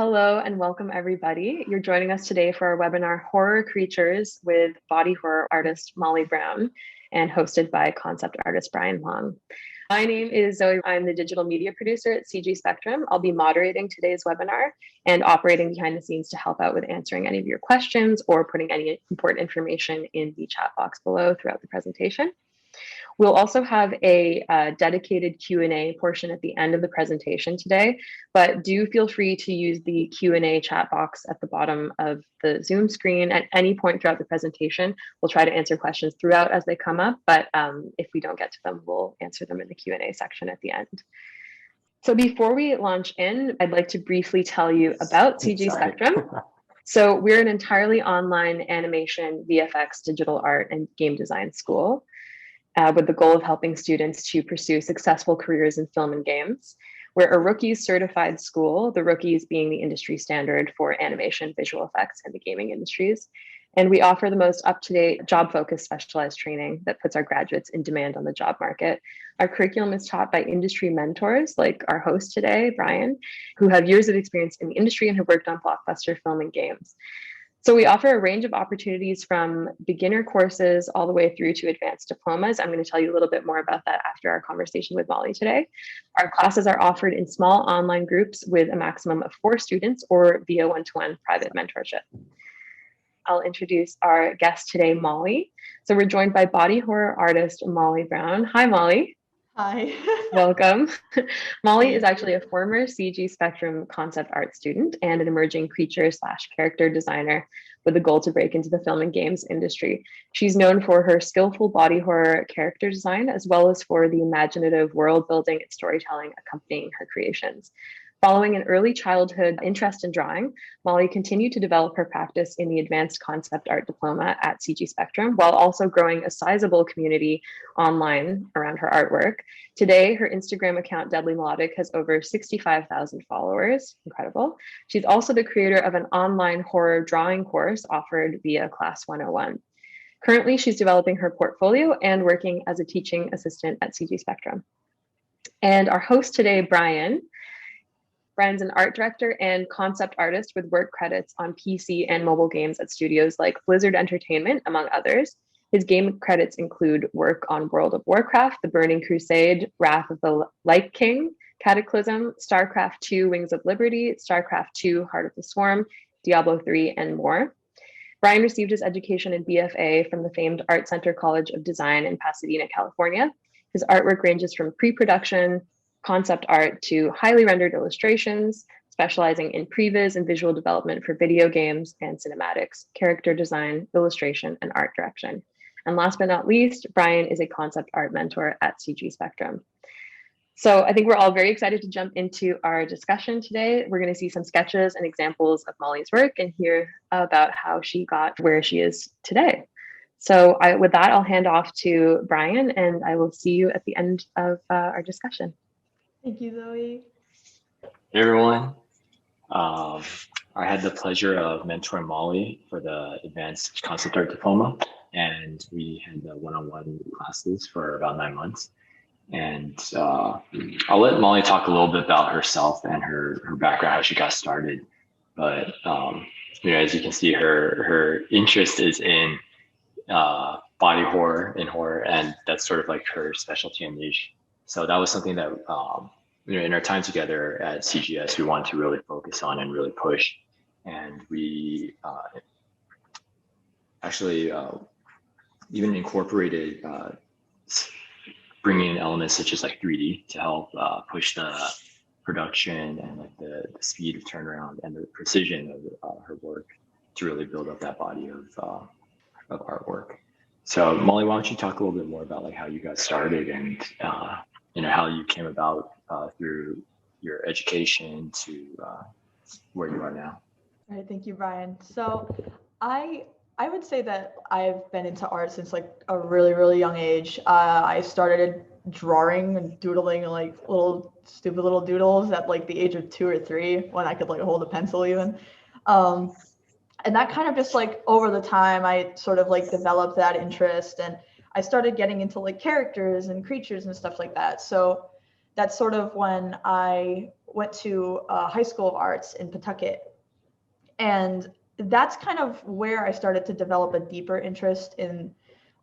Hello and welcome everybody. You're joining us today for our webinar, Horror Creatures with body horror artist Molly Brown and hosted by concept artist Brian Huang. My name is Zoe. I'm the digital media producer at CG Spectrum. I'll be moderating today's webinar and operating behind the scenes to help out with answering any of your questions or putting any important information in the chat box below throughout the presentation. We'll also have a dedicated Q&A portion at the end of the presentation today, but do feel free to use the Q&A chat box at the bottom of the Zoom screen at any point throughout the presentation. We'll try to answer questions throughout as they come up, but if we don't get to them, we'll answer them in the Q&A section at the end. So before we launch in, I'd like to briefly tell you about CG Spectrum. So we're an entirely online animation, VFX, digital art, and game design school. With the goal of helping students to pursue successful careers in film and games. We're a Rookies certified school, the Rookies being the industry standard for animation, visual effects, and the gaming industries. And we offer the most up-to-date, job-focused specialized training that puts our graduates in demand on the job market. Our curriculum is taught by industry mentors like our host today, Brian, who have years of experience in the industry and have worked on blockbuster film and games. So we offer a range of opportunities from beginner courses all the way through to advanced diplomas. I'm going to tell you a little bit more about that after our conversation with Molly today. Our classes are offered in small online groups with a maximum of 4 students or via one-to-one private mentorship. I'll introduce our guest today, Molly. So we're joined by body horror artist Molly Brown. Hi, Molly. Hi. Welcome. Molly is actually a former CG Spectrum concept art student and an emerging creature/character designer with the goal to break into the film and games industry. She's known for her skillful body horror character design, as well as for the imaginative world building and storytelling accompanying her creations. Following an early childhood interest in drawing, Molly continued to develop her practice in the advanced concept art diploma at CG Spectrum, while also growing a sizable community online around her artwork. Today, her Instagram account, Deadly Melodic, has over 65,000 followers. Incredible. She's also the creator of an online horror drawing course offered via Class 101. Currently, she's developing her portfolio and working as a teaching assistant at CG Spectrum. And our host today, Brian's an art director and concept artist with work credits on PC and mobile games at studios like Blizzard Entertainment, among others. His game credits include work on World of Warcraft, The Burning Crusade, Wrath of the Light King, Cataclysm, StarCraft II, Wings of Liberty, StarCraft II, Heart of the Swarm, Diablo III, and more. Brian received his education in BFA from the famed Art Center College of Design in Pasadena, California. His artwork ranges from pre-production, concept art to highly rendered illustrations, specializing in previs and visual development for video games and cinematics, character design, illustration, and art direction. And last but not least, Brian is a concept art mentor at CG Spectrum. So I think we're all very excited to jump into our discussion today. We're going to see some sketches and examples of Molly's work and hear about how she got where she is today. So with that, I'll hand off to Brian, and I will see you at the end of our discussion. Thank you, Zoe. Hey everyone. I had the pleasure of mentoring Molly for the advanced concept art diploma, and we had the one-on-one classes for about 9 months. And I'll let Molly talk a little bit about herself and her background, how she got started. But as you can see, her interest is in body horror and horror, and that's sort of like her specialty and niche. So that was something that, in our time together at CGS, we wanted to really focus on and really push. And we actually even incorporated bringing in elements such as like 3D to help push the production and like the speed of turnaround and the precision of her work to really build up that body of artwork. So Molly, why don't you talk a little bit more about like how you got started and how you came about through your education to where you are now. All right, thank you, Brian. So I would say that I've been into art since like a really, really young age. I started drawing and doodling like little stupid little doodles at like the age of 2 or 3 when I could like hold a pencil even. And that kind of just like over the time, I sort of like developed that interest, and I started getting into like characters and creatures and stuff like that. So that's sort of when I went to High School of Arts in Pawtucket. And that's kind of where I started to develop a deeper interest in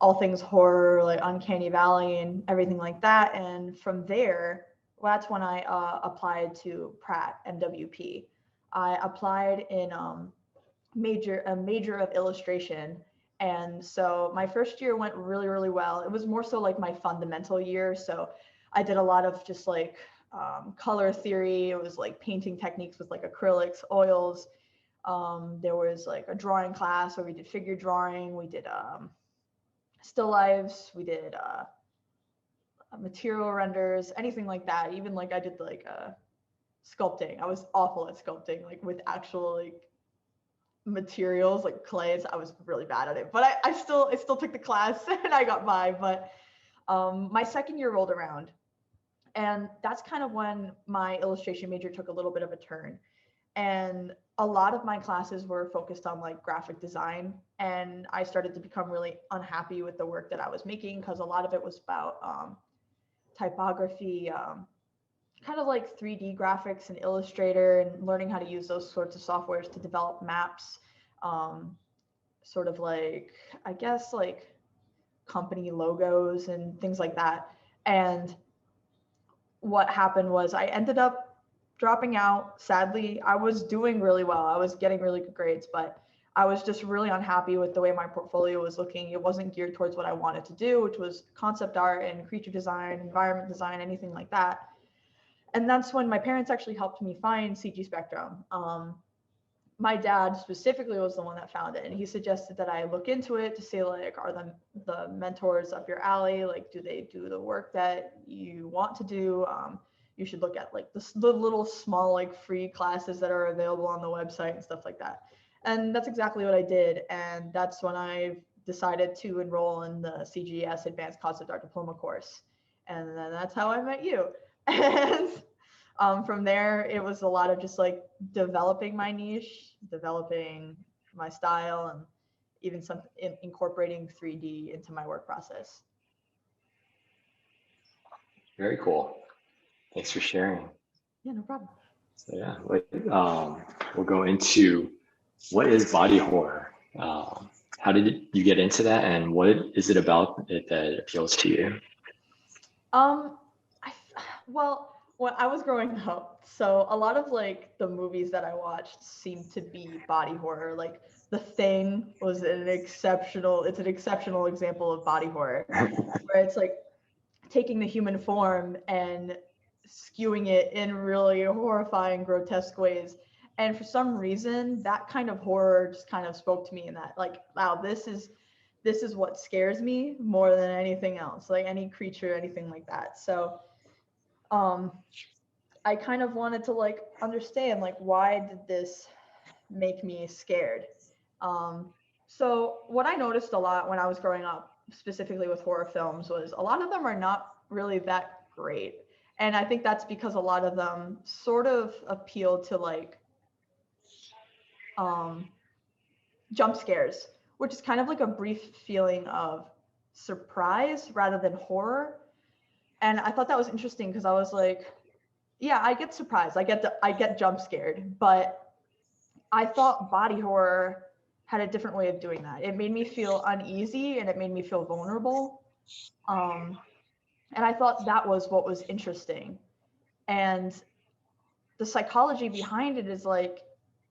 all things horror, like Uncanny Valley and everything like that. And from there, well, that's when I applied to Pratt MWP. I applied in a major of illustration. And so my first year went really, really well. It was more so like my fundamental year. So I did a lot of just like color theory. It was like painting techniques with like acrylics, oils. There was like a drawing class where we did figure drawing. We did still lifes. We did material renders, anything like that. Even like I did like sculpting. I was awful at sculpting, like with actual like materials like clays. I was really bad at it, but I still took the class and I got by. But my second year rolled around, and that's kind of when my illustration major took a little bit of a turn. And a lot of my classes were focused on like graphic design, and I started to become really unhappy with the work that I was making because a lot of it was about typography, kind of like 3D graphics and Illustrator, and learning how to use those sorts of softwares to develop maps, sort of like, I guess, like company logos and things like that. And what happened was I ended up dropping out. Sadly, I was doing really well. I was getting really good grades, but I was just really unhappy with the way my portfolio was looking. It wasn't geared towards what I wanted to do, which was concept art and creature design, environment design, anything like that. And that's when my parents actually helped me find CG Spectrum. My dad specifically was the one that found it, and he suggested that I look into it to see like, are the mentors up your alley? Like, do they do the work that you want to do? You should look at like the little small like free classes that are available on the website and stuff like that. And that's exactly what I did. And that's when I decided to enroll in the CGS Advanced Concept Art Diploma course. And then that's how I met you. And from there, it was a lot of just like developing my niche, developing my style, and even some incorporating 3D into my work process. Very cool. Thanks for sharing. Yeah, no problem. So yeah, we'll go into what is body horror. How did you get into that, and what is it about it that appeals to you? Well, when I was growing up, so a lot of like the movies that I watched seemed to be body horror. Like The Thing was it's an exceptional example of body horror, where it's like taking the human form and skewing it in really horrifying, grotesque ways. And for some reason, that kind of horror just kind of spoke to me in that, like, wow, this is what scares me more than anything else, like any creature, anything like that. So I kind of wanted to like understand, like, why did this make me scared? So what I noticed a lot when I was growing up, specifically with horror films, was a lot of them are not really that great. And I think that's because a lot of them sort of appeal to like jump scares, which is kind of like a brief feeling of surprise rather than horror. And I thought that was interesting because I was like, yeah, I get surprised. I get jump scared, but I thought body horror had a different way of doing that. It made me feel uneasy and it made me feel vulnerable. And I thought that was what was interesting. And the psychology behind it is like,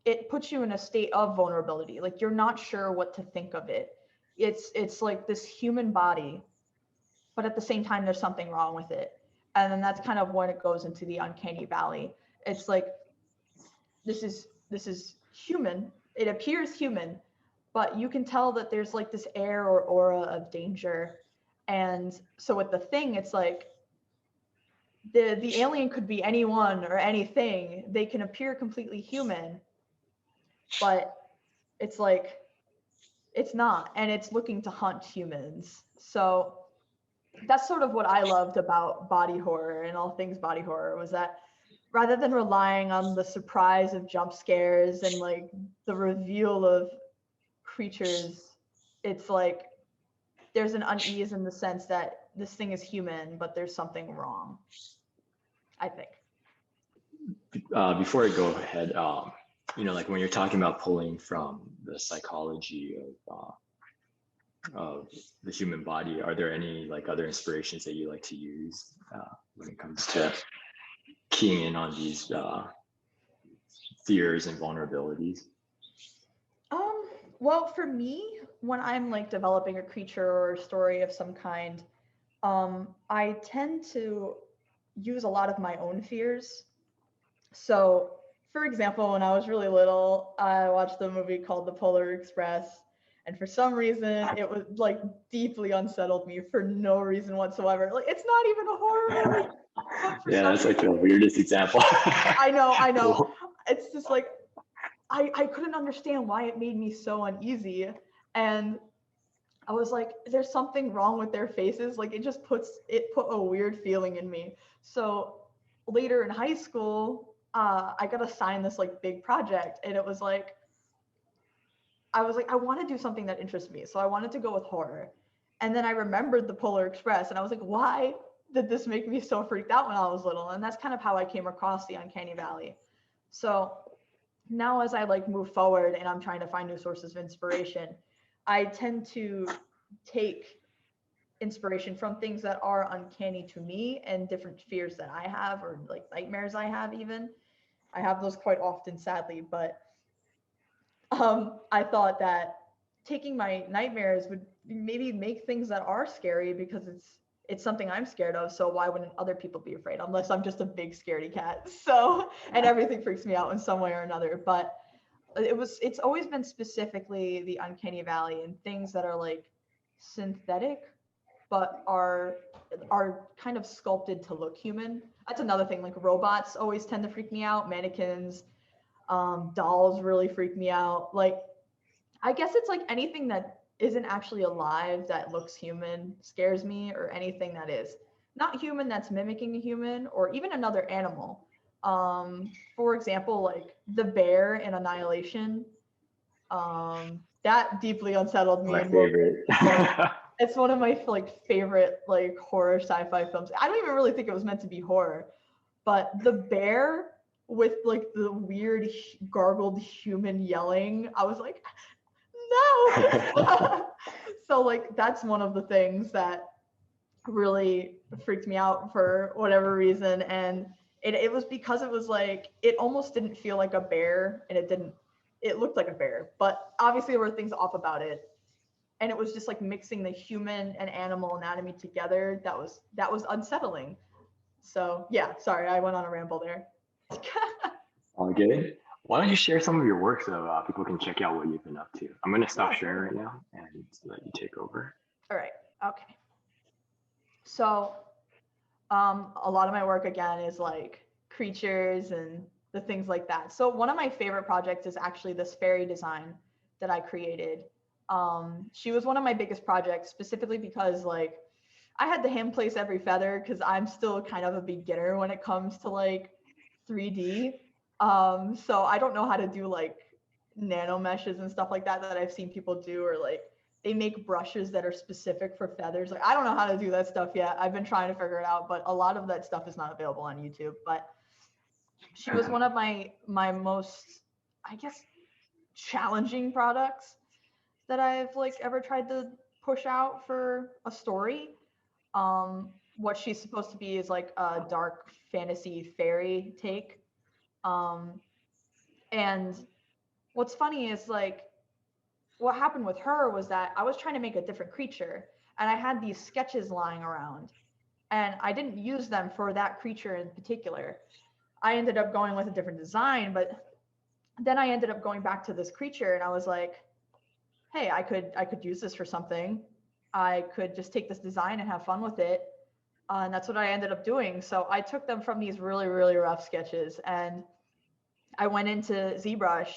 it puts you in a state of vulnerability. Like you're not sure what to think of it. It's like this human body, but at the same time, there's something wrong with it. And then that's kind of when it goes into the uncanny valley. It's like, this is human. It appears human, but you can tell that there's like this air or aura of danger. And so with The Thing, it's like the alien could be anyone or anything. They can appear completely human, but it's like, it's not, and it's looking to hunt humans. So that's sort of what I loved about body horror and all things body horror, was that rather than relying on the surprise of jump scares and like the reveal of creatures, it's like there's an unease in the sense that this thing is human, but there's something wrong, I think. Before I go ahead, like when you're talking about pulling from the psychology of the human body, are there any like other inspirations that you like to use when it comes to keying in on these fears and vulnerabilities? Well, for me, when I'm like developing a creature or a story of some kind, I tend to use a lot of my own fears. So, for example, when I was really little, I watched a movie called The Polar Express, and for some reason, it was like deeply unsettled me for no reason whatsoever. Like, it's not even a horror movie. Yeah, that's like the weirdest example. I know. Cool. It's just like I couldn't understand why it made me so uneasy, and I was like, there's something wrong with their faces. Like it put a weird feeling in me. So later in high school, I got assigned this like big project, and it was like, I was like, I want to do something that interests me. So I wanted to go with horror. And then I remembered the Polar Express, and I was like, why did this make me so freaked out when I was little? And that's kind of how I came across the Uncanny Valley. So now as I like move forward and I'm trying to find new sources of inspiration, I tend to take inspiration from things that are uncanny to me and different fears that I have, or like nightmares I have. Even I have those quite often, sadly, but I thought that taking my nightmares would maybe make things that are scary, because it's something I'm scared of. So why wouldn't other people be afraid, unless I'm just a big scaredy cat? So, and everything freaks me out in some way or another. But it's always been specifically the Uncanny Valley and things that are like synthetic, but are kind of sculpted to look human. That's another thing. Like robots always tend to freak me out. Mannequins, dolls really freak me out. Like, I guess it's like anything that isn't actually alive that looks human scares me, or anything that is not human that's mimicking a human, or even another animal. For example, like the bear in Annihilation. That deeply unsettled me. My And favorite. it's one of my like favorite like horror sci-fi films. I don't even really think it was meant to be horror, but the bear with like the weird gargled human yelling, I was like, no. So like that's one of the things that really freaked me out for whatever reason. And it was because it was like, it almost didn't feel like a bear, and it looked like a bear, but obviously there were things off about it. And it was just like mixing the human and animal anatomy together that was unsettling. So yeah, sorry, I went on a ramble there. All good. Why don't you share some of your work so people can check out what you've been up to? I'm going to stop sharing right now and let you take over. All right. Okay. So a lot of my work again is like creatures and the things like that. So one of my favorite projects is actually this fairy design that I created. She was one of my biggest projects, specifically because like I had to hand place every feather, because I'm still kind of a beginner when it comes to like 3D. So I don't know how to do like nano meshes and stuff like that I've seen people do, or like they make brushes that are specific for feathers. Like I don't know how to do that stuff yet. I've been trying to figure it out, but a lot of that stuff is not available on YouTube. But she was one of my most, I guess, challenging products that I've like ever tried to push out for a story. What she's supposed to be is like a dark fantasy fairy take. And what's funny is like what happened with her was that I was trying to make a different creature, and I had these sketches lying around, and I didn't use them for that creature in particular. I ended up going with a different design, but then I ended up going back to this creature, and I was like, hey, I could use this for something. I could just take this design and have fun with it. And that's what I ended up doing. So I took them from these really, really rough sketches, and I went into ZBrush,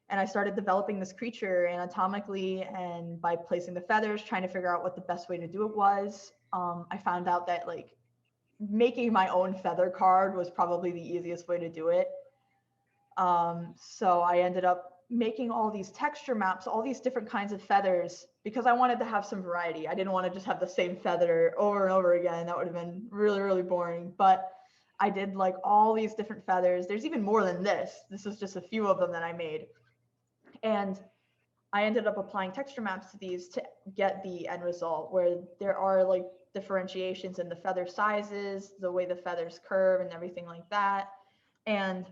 and I started developing this creature anatomically and by placing the feathers, trying to figure out what the best way to do it was. I found out that like making my own feather card was probably the easiest way to do it. So I ended up making all these texture maps, all these different kinds of feathers, because I wanted to have some variety. I didn't want to just have the same feather over and over again. That would have been really, really boring. But I did like all these different feathers. There's even more than this. This is just a few of them that I made. And I ended up applying texture maps to these to get the end result where there are like differentiations in the feather sizes, the way the feathers curve and everything like that. And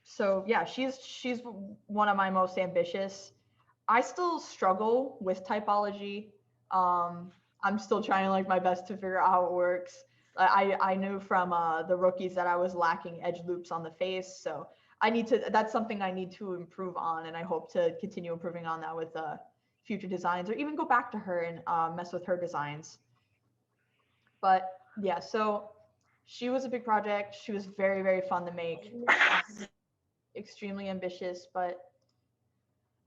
so yeah, she's one of my most ambitious. I still struggle with typology. I'm still trying like my best to figure out how it works. I knew from the rookies that I was lacking edge loops on the face, so that's something I need to improve on, and I hope to continue improving on that with future designs, or even go back to her and mess with her designs. But yeah, so she was a big project. She was very, very fun to make. Extremely ambitious, but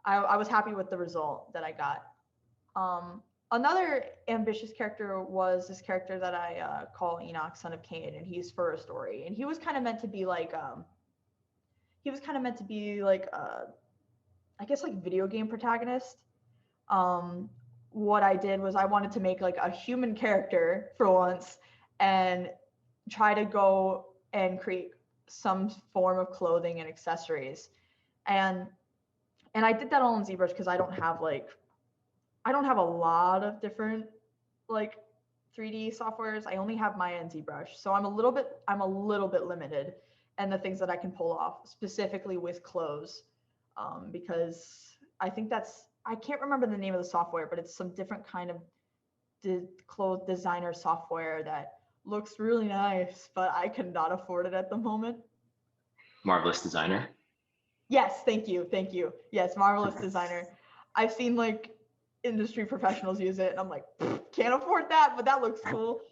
I was happy with the result that I got. Another ambitious character was this character that I call Enoch, son of Cain, and he's for a story. And he was kind of meant to be like, I guess like video game protagonist. What I did was I wanted to make like a human character for once and try to go and create some form of clothing and accessories. And I did that all in ZBrush because I don't have a lot of different like 3D softwares. I only have Maya and ZBrush. So I'm a little bit limited in the things that I can pull off, specifically with clothes. Because I think I can't remember the name of the software, but it's some different kind of clothes designer software that looks really nice, but I cannot afford it at the moment. Marvelous Designer. Yes, thank you. Yes, Marvelous Designer. I've seen like industry professionals use it, and I'm like, can't afford that, but that looks cool.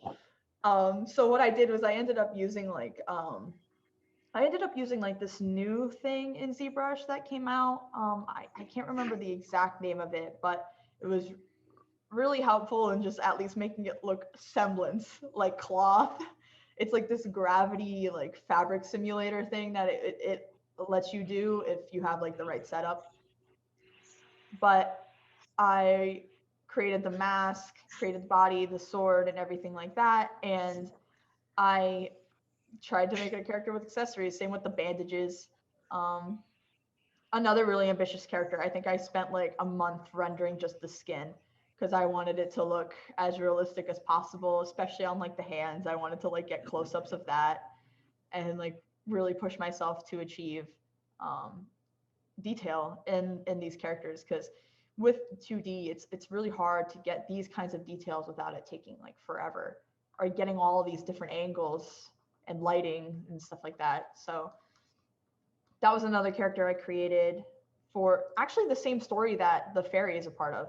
So what I did was I ended up using like this new thing in ZBrush that came out. I can't remember the exact name of it, but it was really helpful in just at least making it look semblance like cloth. It's like this gravity like fabric simulator thing that it lets you do if you have like the right setup. But I created the mask, created the body, the sword, and everything like that. And I tried to make a character with accessories, same with the bandages. Another really ambitious character. I think I spent like a month rendering just the skin because I wanted it to look as realistic as possible, especially on like the hands. I wanted to like get close-ups of that and like really push myself to achieve detail in these characters, because with 2D it's really hard to get these kinds of details without it taking like forever, or getting all these different angles and lighting and stuff like that. So that was another character I created for actually the same story that the fairy is a part of.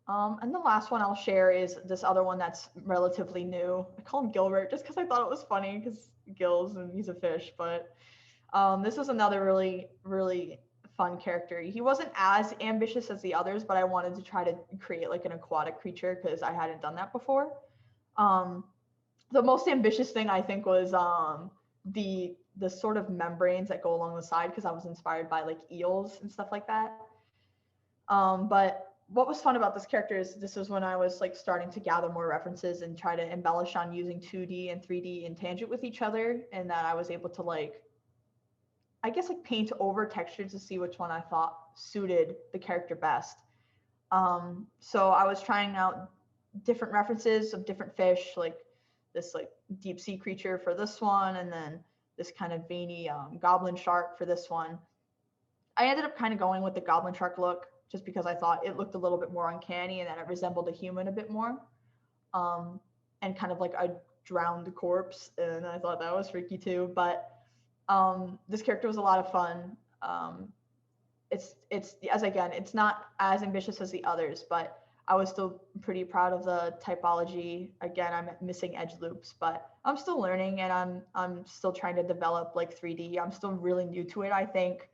And the last one I'll share is this other one that's relatively new. I call him Gilbert just because I thought it was funny because gills and he's a fish. But this was another really, really fun character. He wasn't as ambitious as the others, but I wanted to try to create like an aquatic creature because I hadn't done that before. The most ambitious thing I think was the sort of membranes that go along the side, because I was inspired by like eels and stuff like that. But what was fun about this character is this was when I was like starting to gather more references and try to embellish on using 2D and 3D in tangent with each other, and that I was able to like, I guess like paint over textures to see which one I thought suited the character best. So I was trying out different references of different fish, like this like deep sea creature for this one, and then this kind of veiny goblin shark for this one. I ended up kind of going with the goblin shark look just because I thought it looked a little bit more uncanny and that it resembled a human a bit more, and kind of like a drowned corpse, and I thought that was freaky too. But this character was a lot of fun. It's not as ambitious as the others, but I was still pretty proud of the typology. Again, I'm missing edge loops, but I'm still learning, and I'm still trying to develop like 3D. I'm still really new to it, I think.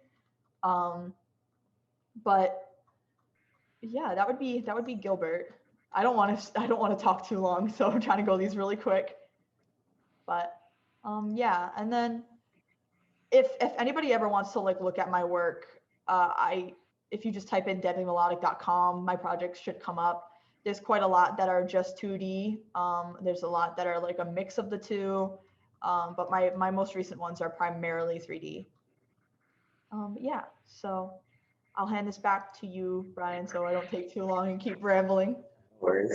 But yeah, that would be Gilbert. I don't want to talk too long, so I'm trying to go these really quick. But yeah, and then if anybody ever wants to like look at my work, if you just type in deadlymelodic.com, my projects should come up. There's quite a lot that are just 2D. There's a lot that are like a mix of the two. But my most recent ones are primarily 3D. Yeah, so I'll hand this back to you, Brian, so I don't take too long and keep rambling. Worries.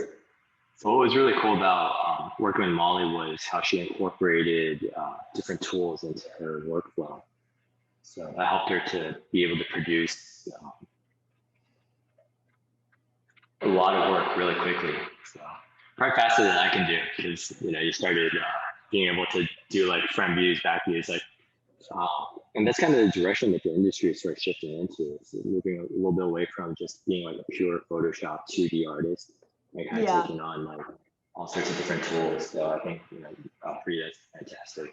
So what was really cool about working with Molly was how she incorporated different tools into her workflow. So that helped her to be able to produce a lot of work really quickly. So probably faster than I can do, because you started being able to do like front views, back views, like, and that's kind of the direction that the industry is sort of shifting into. It's moving a little bit away from just being like a pure Photoshop 2D artist, like kind of taking on like all sorts of different tools. So I think for you, that's fantastic.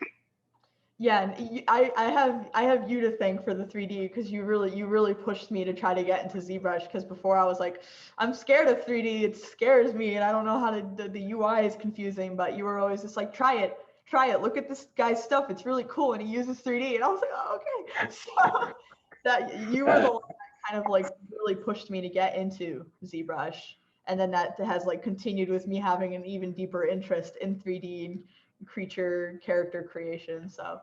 Yeah, and I have you to thank for the 3D, because you really pushed me to try to get into ZBrush, because before I was like, I'm scared of 3D, it scares me, and I don't know how to, the UI is confusing, but you were always just like, try it, look at this guy's stuff, it's really cool, and he uses 3D, and I was like, oh, okay. So that you were the one that kind of like really pushed me to get into ZBrush, and then that has like continued with me having an even deeper interest in 3D creature character creation. So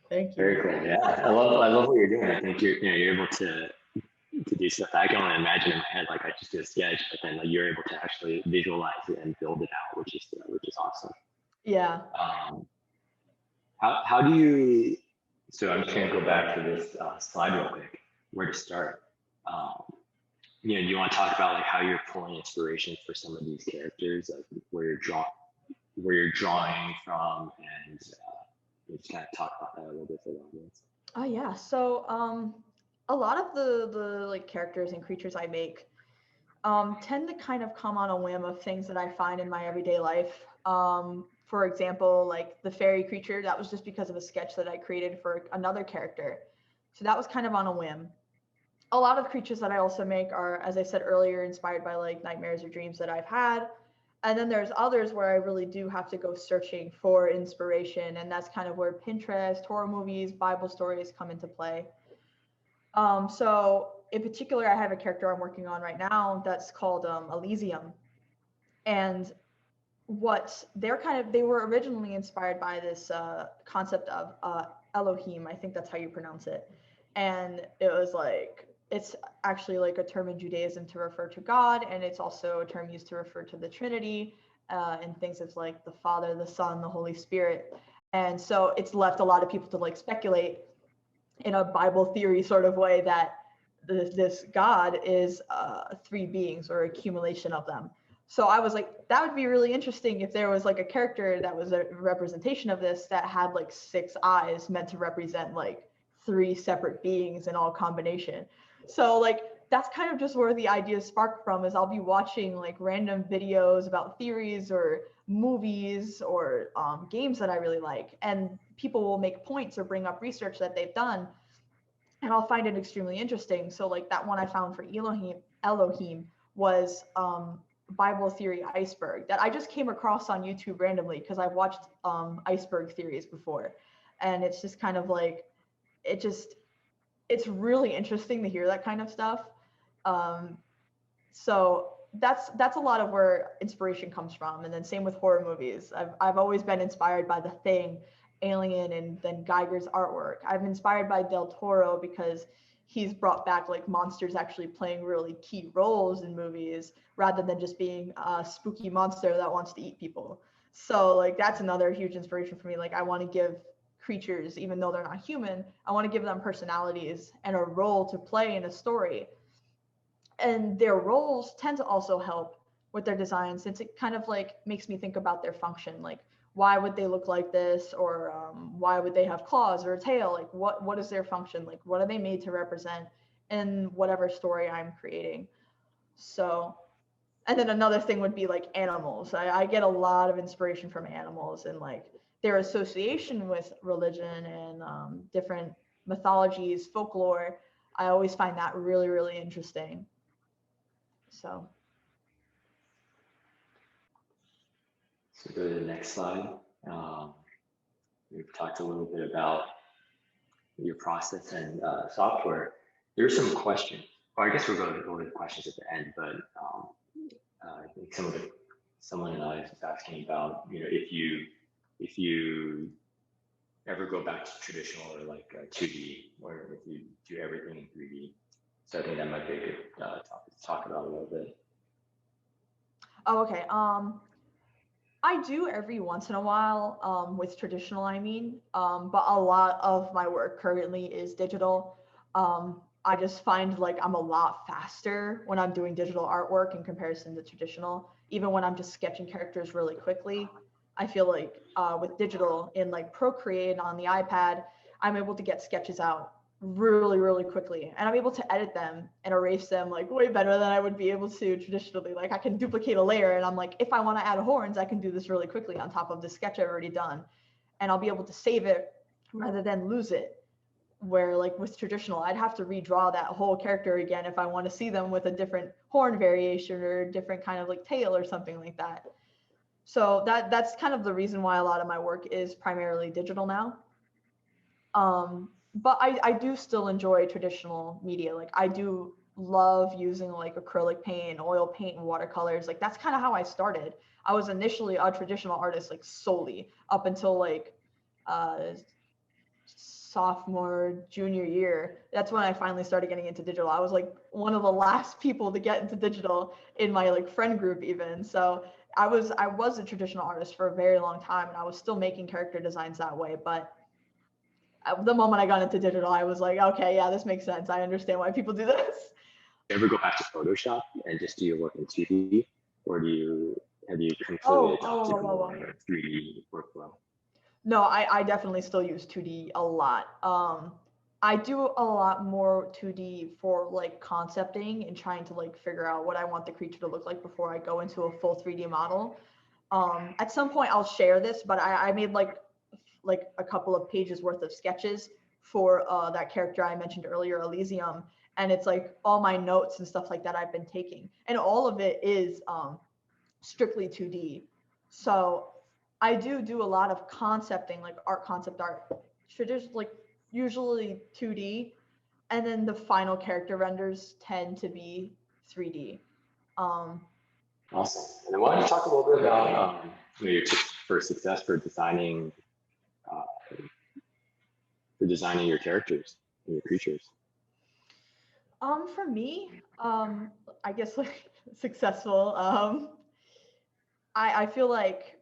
thank you. Very cool. Yeah, I love what you're doing. I think you're able to do stuff I can only imagine in my head. Like I just do a sketch, but then like, you're able to actually visualize it and build it out, which is awesome. Yeah. How do you? So I'm just gonna go back to this slide real quick. Where to start? You want to talk about like how you're pulling inspiration for some of these characters, like where you're drawing from, and just kind of talk about that a little bit for the audience. Oh yeah. So a lot of the like characters and creatures I make tend to kind of come on a whim of things that I find in my everyday life. For example, like the fairy creature, that was just because of a sketch that I created for another character. So that was kind of on a whim. A lot of creatures that I also make are, as I said earlier, inspired by like nightmares or dreams that I've had. And then there's others where I really do have to go searching for inspiration. And that's kind of where Pinterest, horror movies, Bible stories come into play. So in particular, I have a character I'm working on right now that's called Elysium. And what they were originally inspired by this concept of Elohim. I think that's how you pronounce it. And it was like, it's actually like a term in Judaism to refer to God, and it's also a term used to refer to the Trinity and things as like the Father, the Son, the Holy Spirit. And so it's left a lot of people to like speculate in a Bible theory sort of way that this God is three beings or accumulation of them. So I was like, that would be really interesting if there was like a character that was a representation of this that had like 6 eyes meant to represent like 3 separate beings in all combination. So like that's kind of just where the idea sparked from, is I'll be watching like random videos about theories or movies or games that I really like, and people will make points or bring up research that they've done, and I'll find it extremely interesting. So like that one I found for Elohim was Bible theory iceberg that I just came across on YouTube randomly because I've watched iceberg theories before, and it's just kind of like it's really interesting to hear that kind of stuff. So that's a lot of where inspiration comes from. And then same with horror movies. I've always been inspired by The Thing, Alien, and then Geiger's artwork. I'm inspired by Del Toro because he's brought back like monsters actually playing really key roles in movies rather than just being a spooky monster that wants to eat people. So like that's another huge inspiration for me. Like I want to give creatures, even though they're not human, I want to give them personalities and a role to play in a story. And their roles tend to also help with their design, since it kind of like makes me think about their function. Like why would they look like this, or why would they have claws or a tail? Like what is their function? Like what are they made to represent in whatever story I'm creating? So, and then another thing would be like animals. I get a lot of inspiration from animals and like their association with religion and different mythologies, folklore. I always find that really, really interesting. So go to the next slide. We've talked a little bit about your process and software. There's some questions, or I guess we'll go over the questions at the end, but like someone was asking about, if you ever go back to traditional or like 2D, or if you do everything in 3D. So I think that might be a good topic to talk about a little bit. Oh, okay. I do every once in a while with traditional, but a lot of my work currently is digital. I just find like I'm a lot faster when I'm doing digital artwork in comparison to traditional. Even when I'm just sketching characters really quickly, I feel like with digital in like Procreate on the iPad, I'm able to get sketches out really, really quickly. And I'm able to edit them and erase them like way better than I would be able to traditionally. Like I can duplicate a layer and I'm like, if I want to add horns, I can do this really quickly on top of the sketch I've already done. And I'll be able to save it rather than lose it. Where like with traditional, I'd have to redraw that whole character again if I want to see them with a different horn variation or a different kind of like tail or something like that. So that's kind of the reason why a lot of my work is primarily digital now. But I do still enjoy traditional media. Like I do love using like acrylic paint, oil paint, and watercolors. Like that's kind of how I started. I was initially a traditional artist, like solely up until like sophomore, junior year. That's when I finally started getting into digital. I was like one of the last people to get into digital in my like friend group even. So I was a traditional artist for a very long time, and I was still making character designs that way. But the moment I got into digital, I was like, okay, yeah, this makes sense. I understand why people do this. You ever go back to Photoshop and just do your work in 2D, or have you completely adopted more 3D workflow? No, I definitely still use 2D a lot. I do a lot more 2D for like concepting and trying to like figure out what I want the creature to look like before I go into a full 3D model. At some point I'll share this, but I made like a couple of pages worth of sketches for that character I mentioned earlier, Elysium. And it's like all my notes and stuff like that I've been taking. And all of it is strictly 2D. So I do a lot of concepting, like concept art, like usually 2D. And then the final character renders tend to be 3D. Awesome. And then why don't you talk a little bit about your tips for success for designing your characters and your creatures? For me, I guess like successful. I feel like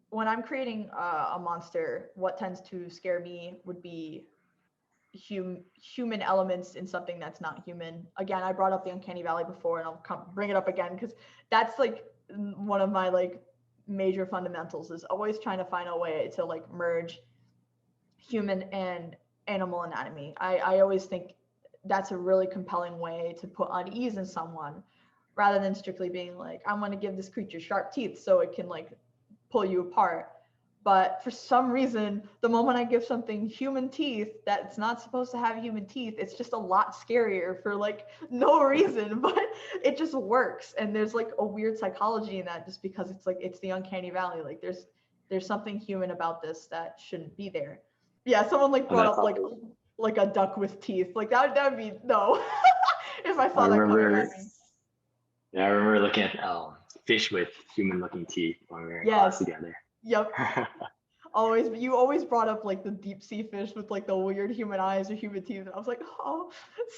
when I'm creating a monster, what tends to scare me would be human elements in something that's not human. Again, I brought up the uncanny valley before, and I'll bring it up again because that's like one of my like major fundamentals is always trying to find a way to like merge human and animal anatomy. I always think that's a really compelling way to put unease in someone rather than strictly being like, I'm going to give this creature sharp teeth so it can like pull you apart. But for some reason, the moment I give something human teeth that's not supposed to have human teeth, it's just a lot scarier for like no reason, but it just works. And there's like a weird psychology in that just because it's like, it's the uncanny valley. Like there's something human about this that shouldn't be there. Yeah, someone like brought up like a duck with teeth. Like that would be no. If I saw that coming at me. Yeah, I remember looking at fish with human-looking teeth when we were in class together. Yep. You always brought up like the deep sea fish with like the weird human eyes or human teeth, and I was like, oh,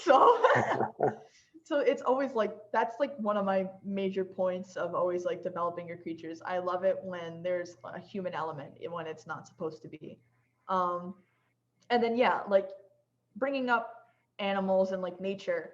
so it's always like that's like one of my major points of always like developing your creatures. I love it when there's a human element when it's not supposed to be. And then yeah, like bringing up animals and like nature,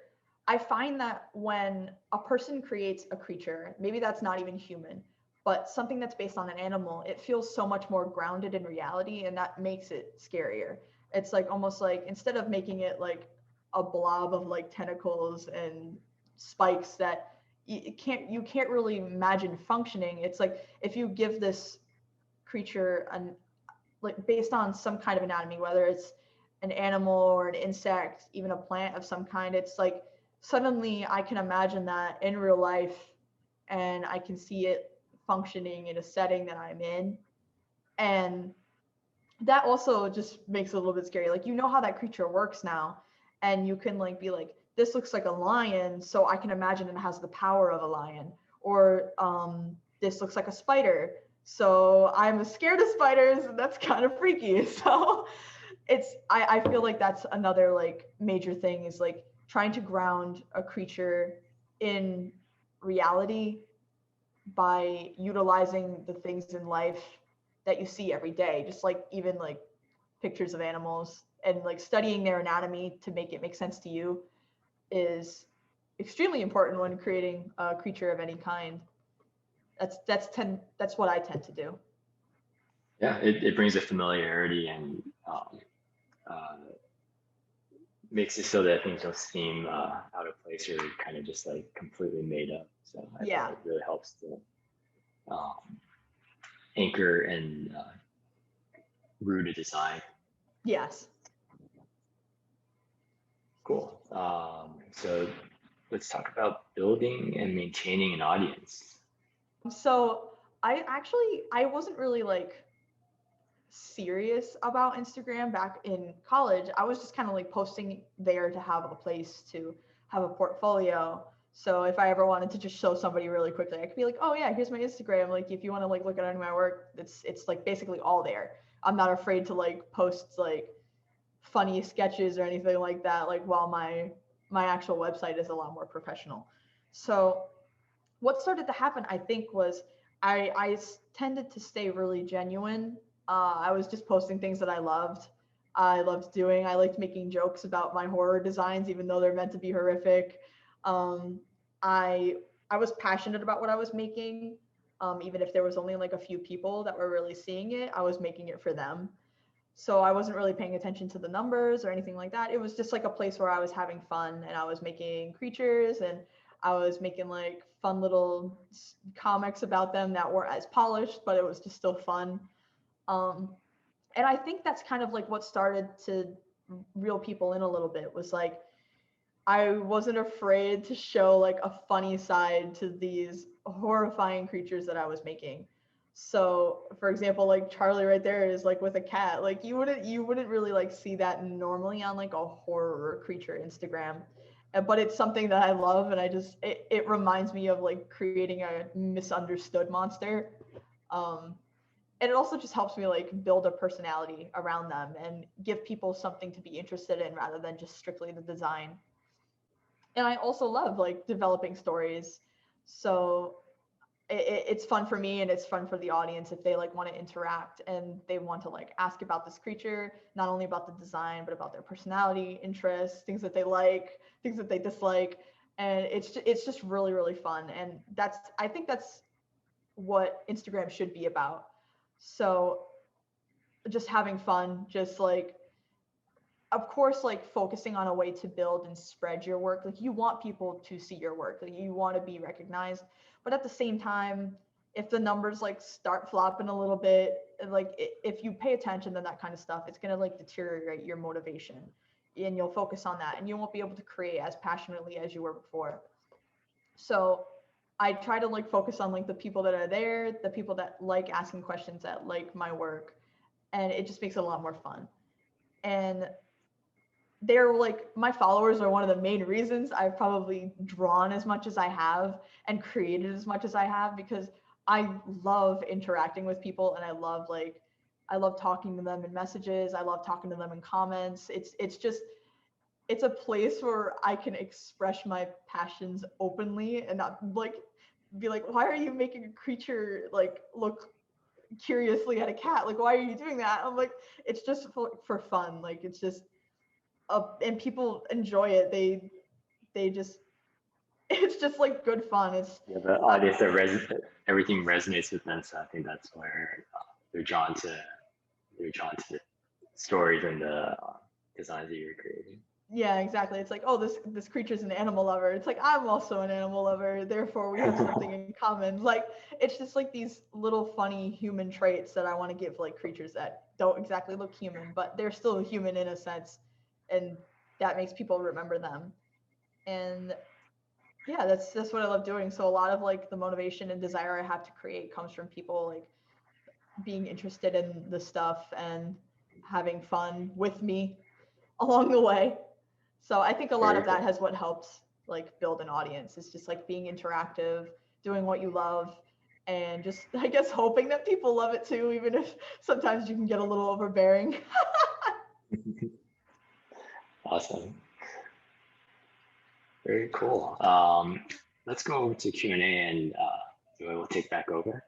I find that when a person creates a creature, maybe that's not even human, but something that's based on an animal, it feels so much more grounded in reality, and that makes it scarier. It's like almost like instead of making it like a blob of like tentacles and spikes that you can't really imagine functioning. It's like if you give this creature like based on some kind of anatomy, whether it's an animal or an insect, even a plant of some kind, it's like suddenly I can imagine that in real life and I can see it functioning in a setting that I'm in. And that also just makes it a little bit scary. Like, you know how that creature works now, and you can like be like, this looks like a lion, so I can imagine it has the power of a lion. or this looks like a spider, so I'm scared of spiders, and that's kind of freaky. So I feel like that's another like major thing, is like trying to ground a creature in reality by utilizing the things in life that you see every day, just like even like pictures of animals, and like studying their anatomy to make it make sense to you is extremely important when creating a creature of any kind. That's what I tend to do. Yeah, it brings a familiarity and uh, makes it so that things don't seem out of place or kind of just like completely made up. So I think Yeah. it really helps to anchor and root a design. Yes. Cool. So let's talk about building and maintaining an audience. So I wasn't really like serious about Instagram back in college. I was just kind of like posting there to have a place to have a portfolio. So if I ever wanted to just show somebody really quickly, I could be like, oh yeah, here's my Instagram. Like if you want to like look at any of my work, it's like basically all there. I'm not afraid to like post like funny sketches or anything like that, like while my actual website is a lot more professional. So what started to happen, I think, was I tended to stay really genuine. I was just posting things that I loved. I loved doing. I liked making jokes about my horror designs, even though they're meant to be horrific. Um, I I was passionate about what I was making, even if there was only like a few people that were really seeing it. I was making it for them. So I wasn't really paying attention to the numbers or anything like that. It was just like a place where I was having fun, and I was making creatures, and I was making like fun little comics about them that weren't as polished, but it was just still fun. Um, and I think that's kind of like what started to reel people in a little bit, was like I wasn't afraid to show like a funny side to these horrifying creatures that I was making. So, for example, like Charlie right there is like with a cat. Like you wouldn't really like see that normally on like a horror creature Instagram. But it's something that I love, and it reminds me of like creating a misunderstood monster. Um and it also just helps me like build a personality around them and give people something to be interested in rather than just strictly the design. And I also love like developing stories. So it's fun for me, and it's fun for the audience if they like want to interact and they want to like ask about this creature, not only about the design, but about their personality, interests, things that they like, things that they dislike. And it's just really, really fun. And I think that's what Instagram should be about. So just having fun, just like, of course, like focusing on a way to build and spread your work. Like you want people to see your work, like you want to be recognized, but at the same time, if the numbers like start flopping a little bit, like if you pay attention to that kind of stuff, it's going to like deteriorate your motivation, and you'll focus on that, and you won't be able to create as passionately as you were before. So I try to like focus on like the people that are there, the people that like asking questions, that like my work, and it just makes it a lot more fun. And they're like, my followers are one of the main reasons I've probably drawn as much as I have and created as much as I have, because I love interacting with people, and I love talking to them in messages. I love talking to them in comments. It's a place where I can express my passions openly and not like be like, why are you making a creature like look curiously at a cat? Like, why are you doing that? I'm like, it's just for fun. Like, it's just and people enjoy it. They just it's just like good fun. It's Yeah, the audience everything resonates with them, so I think that's where they're drawn to stories and the designs that you're creating. yeah, exactly. It's like, oh, this creature's an animal lover. It's like, I'm also an animal lover, therefore we have something in common. Like, it's just like these little funny human traits that I want to give like creatures that don't exactly look human, but they're still human in a sense, and that makes people remember them. And yeah, that's what I love doing. So a lot of like the motivation and desire I have to create comes from people like being interested in the stuff and having fun with me along the way. So I think a lot Very of that cool. has what helps like build an audience. It's just like being interactive, doing what you love, and just, I guess, hoping that people love it too, even if sometimes you can get a little overbearing. Awesome. Very cool. Let's go over to Q&A and Zoe will take back over.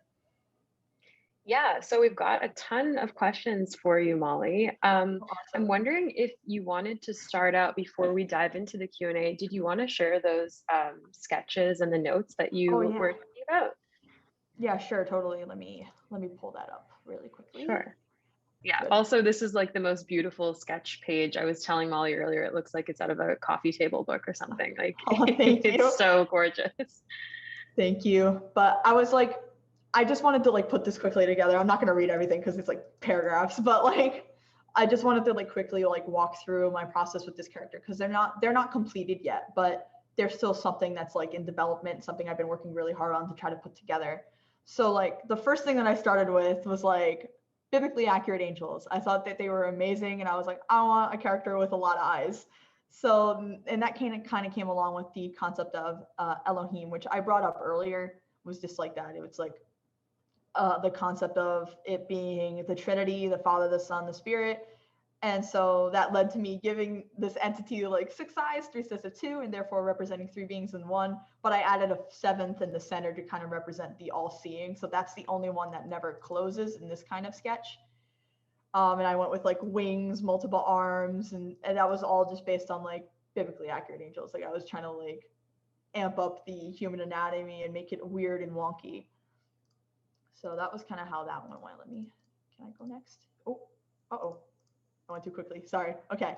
Yeah, so we've got a ton of questions for you, Molly. Awesome. I'm wondering if you wanted to start out before we dive into the Q&A. Did you want to share those sketches and the notes that you were talking about? Yeah, sure, totally. Let me pull that up really quickly. Sure. Yeah. Good. Also, this is like the most beautiful sketch page. I was telling Molly earlier, it looks like it's out of a coffee table book or something. Like, thank you. It's so gorgeous. Thank you. But I was like, I just wanted to like put this quickly together. I'm not going to read everything because it's like paragraphs, but like, I just wanted to like quickly like walk through my process with this character because they're not completed yet, but there's still something that's like in development, something I've been working really hard on to try to put together. So like the first thing that I started with was like biblically accurate angels. I thought that they were amazing, and I was like, I want a character with a lot of eyes. So, and that kind of came along with the concept of Elohim, which I brought up earlier, was just like that. It was like the concept of it being the Trinity, the Father, the Son, the Spirit. And so that led to me giving this entity like 6 eyes, 3 sets of 2, and therefore representing 3 beings in 1. But I added a 7th in the center to kind of represent the all-seeing. So that's the only one that never closes in this kind of sketch. And I went with like wings, multiple arms, and that was all just based on like biblically accurate angels. Like I was trying to like amp up the human anatomy and make it weird and wonky. So that was kind of how that one went. Can I go next? Oh, uh-oh. I went too quickly. Sorry. Okay.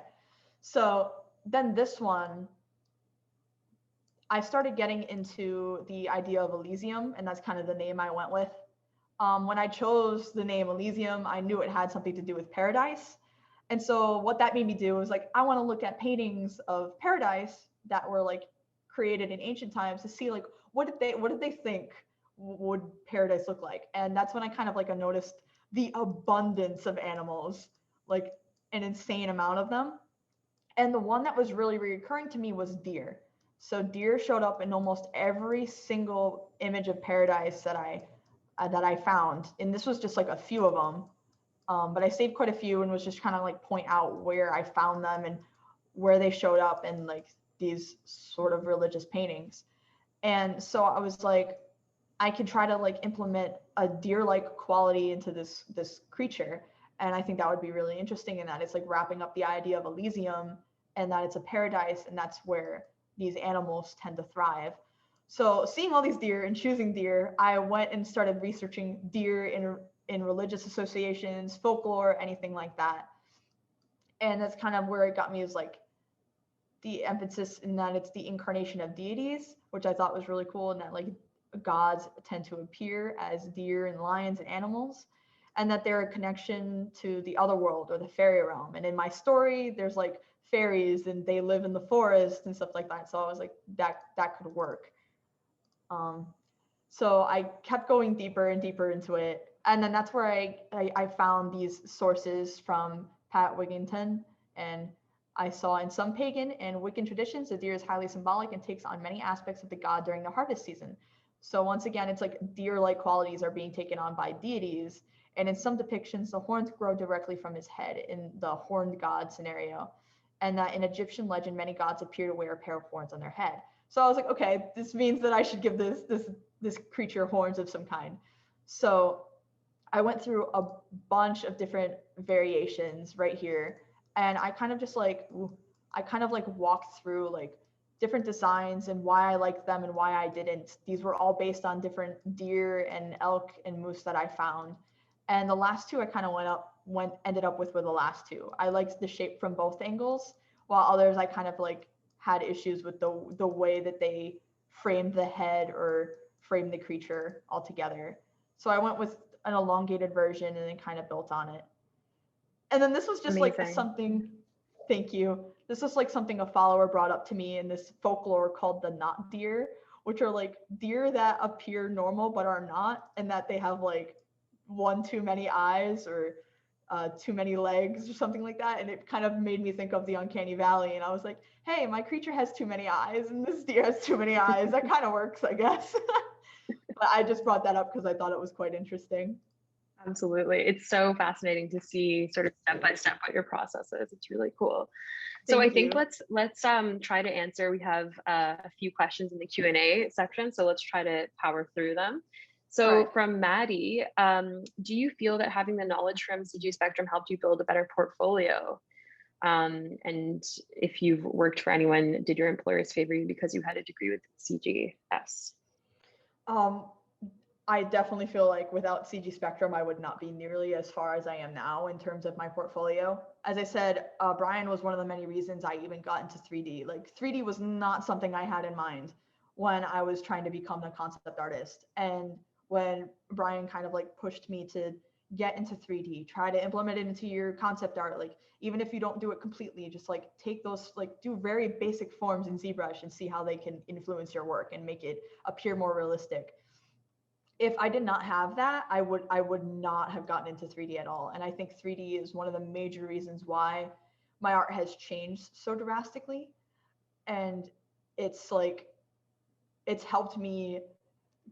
So then this one, I started getting into the idea of Elysium, and that's kind of the name I went with. When I chose the name Elysium, I knew it had something to do with paradise. And so what that made me do was like, I want to look at paintings of paradise that were like created in ancient times to see like, what did they think would paradise look like? And that's when I kind of like noticed the abundance of animals, like an insane amount of them. And the one that was really recurring to me was deer. So deer showed up in almost every single image of paradise that I found. And this was just like a few of them. But I saved quite a few and was just kind of like point out where I found them and where they showed up in like these sort of religious paintings. And so I was like, I could try to like implement a deer-like quality into this creature. And I think that would be really interesting in that it's like wrapping up the idea of Elysium and that it's a paradise and that's where these animals tend to thrive. So seeing all these deer and choosing deer, I went and started researching deer in religious associations, folklore, anything like that. And that's kind of where it got me, is like the emphasis in that it's the incarnation of deities, which I thought was really cool, and that like gods tend to appear as deer and lions and animals, and that they're a connection to the other world or the fairy realm. And in my story, there's like fairies and they live in the forest and stuff like that. So I was like, that could work. So I kept going deeper and deeper into it. And then that's where I found these sources from Pat Wigington. And I saw in some pagan and Wiccan traditions, the deer is highly symbolic and takes on many aspects of the god during the harvest season. So once again, it's like deer-like qualities are being taken on by deities. And in some depictions, the horns grow directly from his head in the horned god scenario. And that in Egyptian legend, many gods appear to wear a pair of horns on their head. So I was like, okay, this means that I should give this creature horns of some kind. So I went through a bunch of different variations right here. And I kind of walked through like different designs and why I liked them and why I didn't. These were all based on different deer and elk and moose that I found. And the last two I kind of ended up with were the last two. I liked the shape from both angles, while others I kind of like had issues with the way that they framed the head or framed the creature altogether. So I went with an elongated version and then kind of built on it. And then this was just Amazing. like something, thank you. This was like something a follower brought up to me in this folklore called the not deer, which are like deer that appear normal but are not, and that they have like one too many eyes or too many legs or something like that. And it kind of made me think of the uncanny valley. And I was like, hey, my creature has too many eyes and this deer has too many eyes. That kind of works, I guess. I just brought that up because I thought it was quite interesting. Absolutely. It's so fascinating to see sort of step by step what your process is. It's really cool. So I think let's try to answer. We have a few questions in the Q&A section, so let's try to power through them. So from Maddie, do you feel that having the knowledge from CG Spectrum helped you build a better portfolio? And if you've worked for anyone, did your employers favor you because you had a degree with CGS? I definitely feel like without CG Spectrum, I would not be nearly as far as I am now in terms of my portfolio. As I said, Brian was one of the many reasons I even got into 3D. Like 3D was not something I had in mind when I was trying to become a concept artist. And when Brian kind of like pushed me to get into 3D, try to implement it into your concept art, like even if you don't do it completely, just like take those, like do very basic forms in ZBrush and see how they can influence your work and make it appear more realistic. If I did not have that, I would not have gotten into 3D at all. And I think 3D is one of the major reasons why my art has changed so drastically. And it's like, it's helped me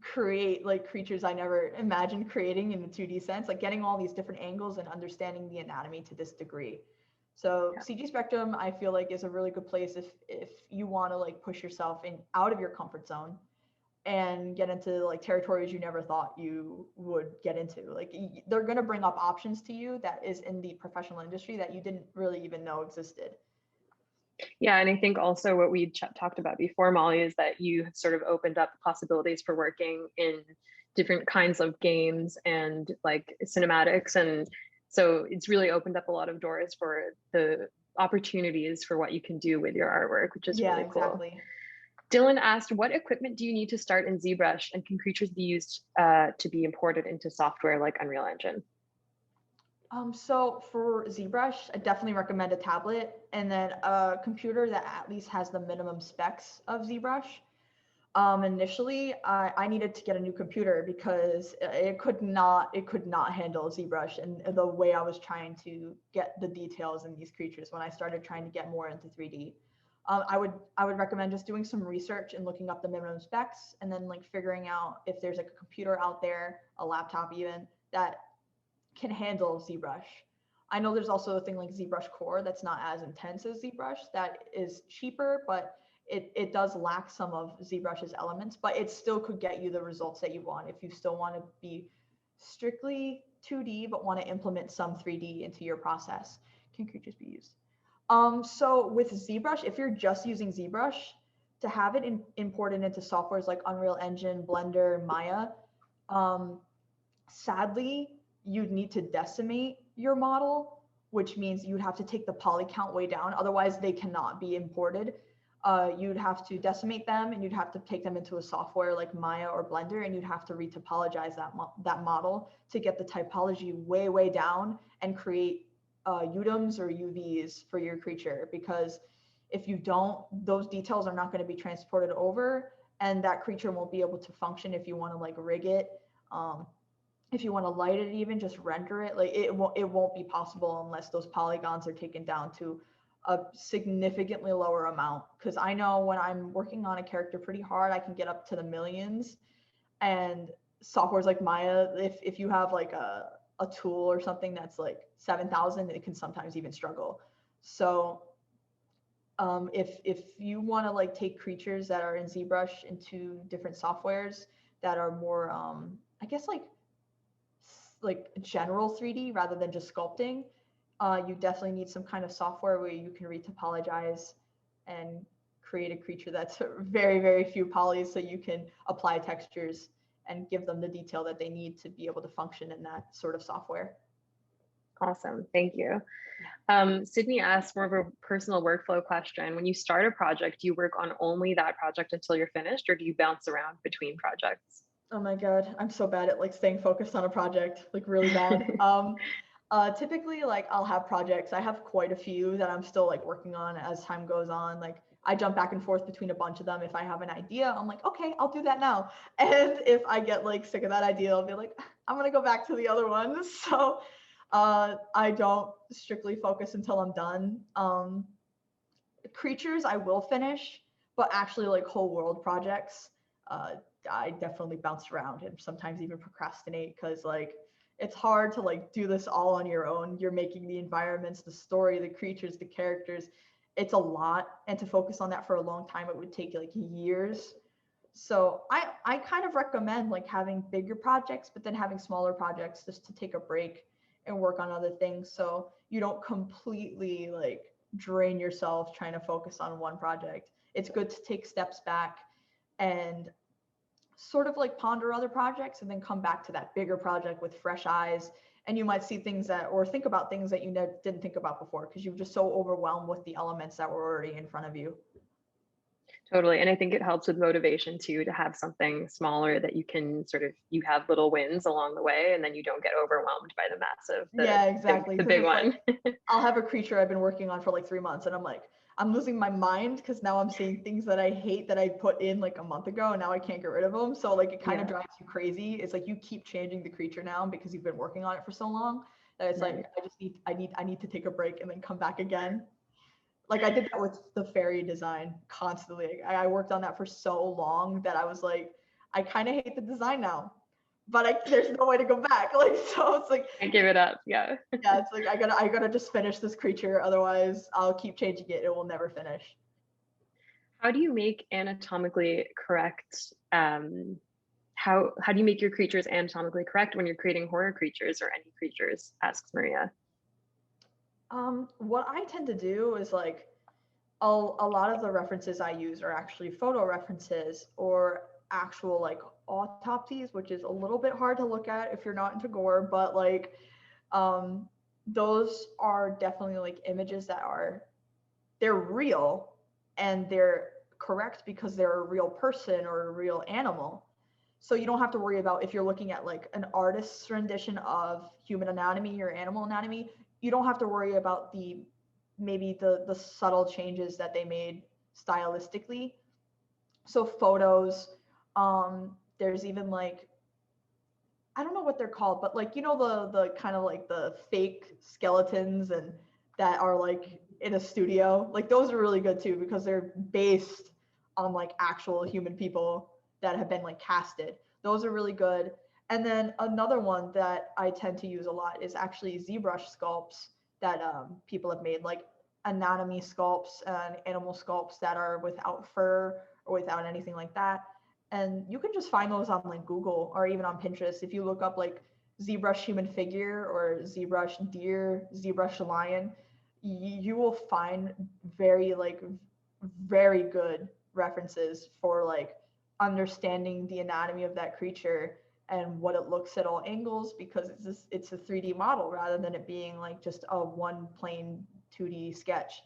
create like creatures I never imagined creating in a 2D sense, like getting all these different angles and understanding the anatomy to this degree. So CG Spectrum, I feel like, is a really good place if you want to like push yourself in out of your comfort zone and get into like territories you never thought you would get into. Like they're going to bring up options to you that is in the professional industry that you didn't really even know existed. Yeah, and I think also what we talked about before, Molly, is that you have sort of opened up the possibilities for working in different kinds of games and like cinematics. And so it's really opened up a lot of doors for the opportunities for what you can do with your artwork, which is really cool. Exactly. Dylan asked, what equipment do you need to start in ZBrush, and can creatures be used to be imported into software like Unreal Engine? So for ZBrush, I definitely recommend a tablet and then a computer that at least has the minimum specs of ZBrush. Initially, I needed to get a new computer because it could not handle ZBrush and the way I was trying to get the details in these creatures when I started trying to get more into 3D. I would recommend just doing some research and looking up the minimum specs and then like figuring out if there's like a computer out there, a laptop even, that can handle ZBrush. I know there's also a thing like ZBrush Core that's not as intense as ZBrush, that is cheaper, but it does lack some of ZBrush's elements, but it still could get you the results that you want if you still want to be strictly 2D but want to implement some 3D into your process. Can creatures be used? So with ZBrush, if you're just using ZBrush, to have it imported into softwares like Unreal Engine, Blender, Maya, sadly, you'd need to decimate your model, which means you'd have to take the poly count way down. Otherwise, they cannot be imported. You'd have to decimate them and you'd have to take them into a software like Maya or Blender, and you'd have to retopologize that model to get the typology way, way down and create UDOMs or UVs for your creature. Because if you don't, those details are not going to be transported over, and that creature won't be able to function if you want to like rig it. If you want to light it, even just render it, like it won't be possible unless those polygons are taken down to a significantly lower amount. Because I know when I'm working on a character pretty hard, I can get up to the millions. And softwares like Maya, if you have like a tool or something that's like 7,000, it can sometimes even struggle. So if you want to like take creatures that are in ZBrush into different softwares that are more, I guess like general 3D rather than just sculpting, you definitely need some kind of software where you can retopologize and create a creature that's very, very few polys so you can apply textures and give them the detail that they need to be able to function in that sort of software. Awesome, thank you. Sydney asked more of a personal workflow question. When you start a project, do you work on only that project until you're finished, or do you bounce around between projects? Oh my God, I'm so bad at like staying focused on a project, like really bad. Typically, like I'll have projects. I have quite a few that I'm still like working on as time goes on. Like I jump back and forth between a bunch of them. If I have an idea, I'm like, okay, I'll do that now. And if I get like sick of that idea, I'll be like, I'm gonna go back to the other one. So I don't strictly focus until I'm done. Creatures I will finish, but actually like whole world projects, I definitely bounce around and sometimes even procrastinate because like it's hard to like do this all on your own. You're making the environments, the story, the creatures, the characters. It's a lot, and to focus on that for a long time, it would take like years. So I kind of recommend like having bigger projects, but then having smaller projects just to take a break and work on other things so you don't completely like drain yourself trying to focus on one project. It's good to take steps back and sort of like ponder other projects and then come back to that bigger project with fresh eyes, and you might see things that or think about things that you didn't think about before because you're just so overwhelmed with the elements that were already in front of you. Totally. And I think it helps with motivation too, to have something smaller that you can sort of, you have little wins along the way, and then you don't get overwhelmed by the massive, Yeah, exactly. the big one. Like, I'll have a creature I've been working on for like 3 months and I'm like, I'm losing my mind because now I'm seeing things that I hate that I put in like a month ago and now I can't get rid of them. So like it kind of drives you crazy. It's like you keep changing the creature now because you've been working on it for so long that it's like I need to take a break and then come back again. Like I did that with the fairy design constantly. I worked on that for so long that I was like, I kind of hate the design now, but there's no way to go back. Like, so it's like, I give it up. Yeah. yeah, it's like, I gotta just finish this creature. Otherwise I'll keep changing it. It will never finish. How do you make anatomically correct, how do you make your creatures anatomically correct when you're creating horror creatures or any creatures? Asks Maria. What I tend to do is like a lot of the references I use are actually photo references or actual like autopsies, which is a little bit hard to look at if you're not into gore, but like those are definitely like images that they're real and they're correct because they're a real person or a real animal. So you don't have to worry about if you're looking at like an artist's rendition of human anatomy or animal anatomy, you don't have to worry about maybe the subtle changes that they made stylistically. So photos, there's even like, I don't know what they're called, but like, you know, the kind of like the fake skeletons and that are like in a studio, like those are really good too because they're based on like actual human people that have been like casted. Those are really good. And then another one that I tend to use a lot is actually ZBrush sculpts that people have made, like anatomy sculpts and animal sculpts that are without fur or without anything like that. And you can just find those on like Google or even on Pinterest. If you look up like ZBrush human figure or ZBrush deer, ZBrush lion, you will find very good references for like understanding the anatomy of that creature and what it looks at all angles because it's a 3D model rather than it being like just a one plain 2D sketch.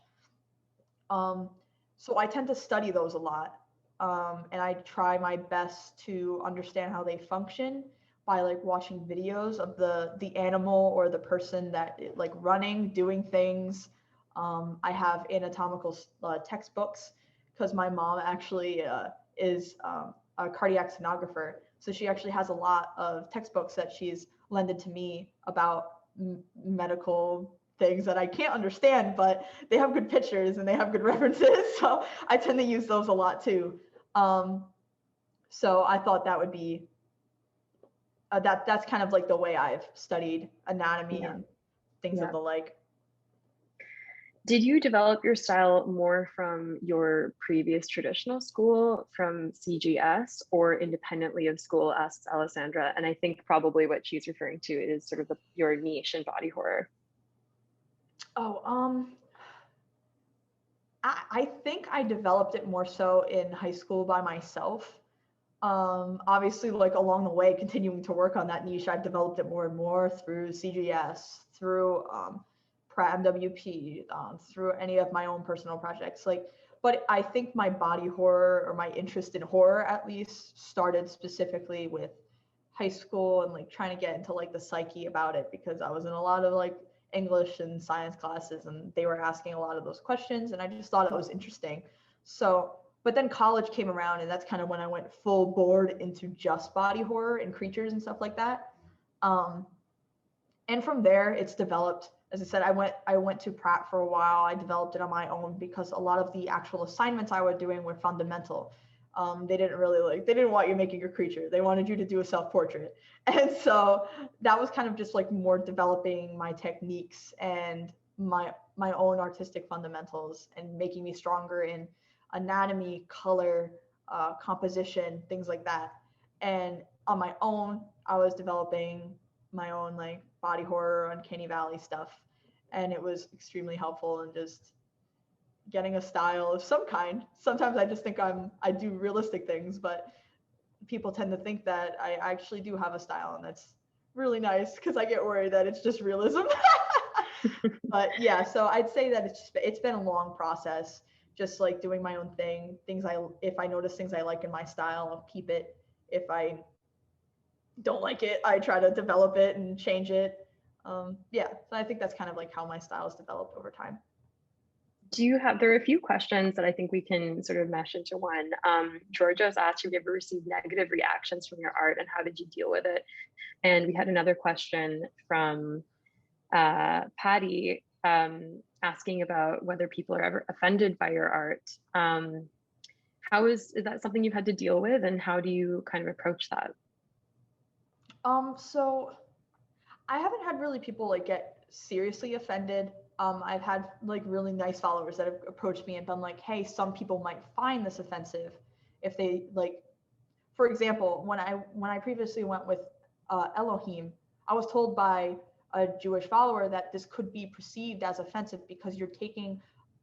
So I tend to study those a lot. And I try my best to understand how they function by like watching videos of the animal or the person that like running, doing things. I have anatomical textbooks because my mom actually is a cardiac sonographer. So she actually has a lot of textbooks that she's lended to me about medical things that I can't understand, but they have good pictures and they have good references. So I tend to use those a lot too. So I thought that would be that's kind of like the way I've studied anatomy and things of the like. Did you develop your style more from your previous traditional school, from CGS, or independently of school, asks Alessandra? And I think probably what she's referring to is sort of your niche in body horror. Oh, I think I developed it more so in high school by myself. Obviously, like along the way, continuing to work on that niche, I've developed it more and more through CGS, through Pratt MWP, through any of my own personal projects. Like, but I think my body horror or my interest in horror at least started specifically with high school and like trying to get into like the psyche about it because I was in a lot of like English and science classes and they were asking a lot of those questions and I just thought it was interesting. So, but then college came around and that's kind of when I went full board into just body horror and creatures and stuff like that. And from there it's developed. As I said, I went to Pratt for a while. I developed it on my own because a lot of the actual assignments I was doing were fundamental. They didn't want you making a creature. They wanted you to do a self-portrait. And so that was kind of just like more developing my techniques and my own artistic fundamentals and making me stronger in anatomy, color, composition, things like that. And on my own, I was developing my own like body horror, uncanny valley stuff. And it was extremely helpful in just getting a style of some kind. Sometimes I just think I do realistic things, but people tend to think that I actually do have a style, and that's really nice because I get worried that it's just realism. But yeah, so I'd say that it's been a long process, just like doing my own thing. If I notice things I like in my style, I'll keep it. If I don't like it, I try to develop it and change it. Yeah, so I think that's kind of like how my style has developed over time. There are a few questions that I think we can sort of mesh into one. Georgia's asked, have you ever received negative reactions from your art and how did you deal with it? And we had another question from Patty asking about whether people are ever offended by your art. Is that something you've had to deal with, and how do you kind of approach that? So I haven't had really people like get seriously offended. I've had like really nice followers that have approached me and been like, hey, some people might find this offensive if they like, for example, when I previously went with Elohim, I was told by a Jewish follower that this could be perceived as offensive because you're taking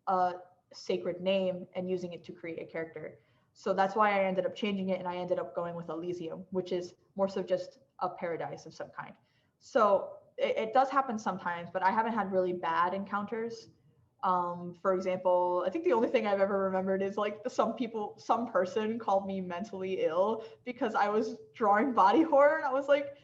a sacred name and using it to create a character. So that's why I ended up changing it, and I ended up going with Elysium, which is more so just a paradise of some kind. So it does happen sometimes, but I haven't had really bad encounters. For example, I think the only thing I've ever remembered is like some person called me mentally ill because I was drawing body horror, and I was like,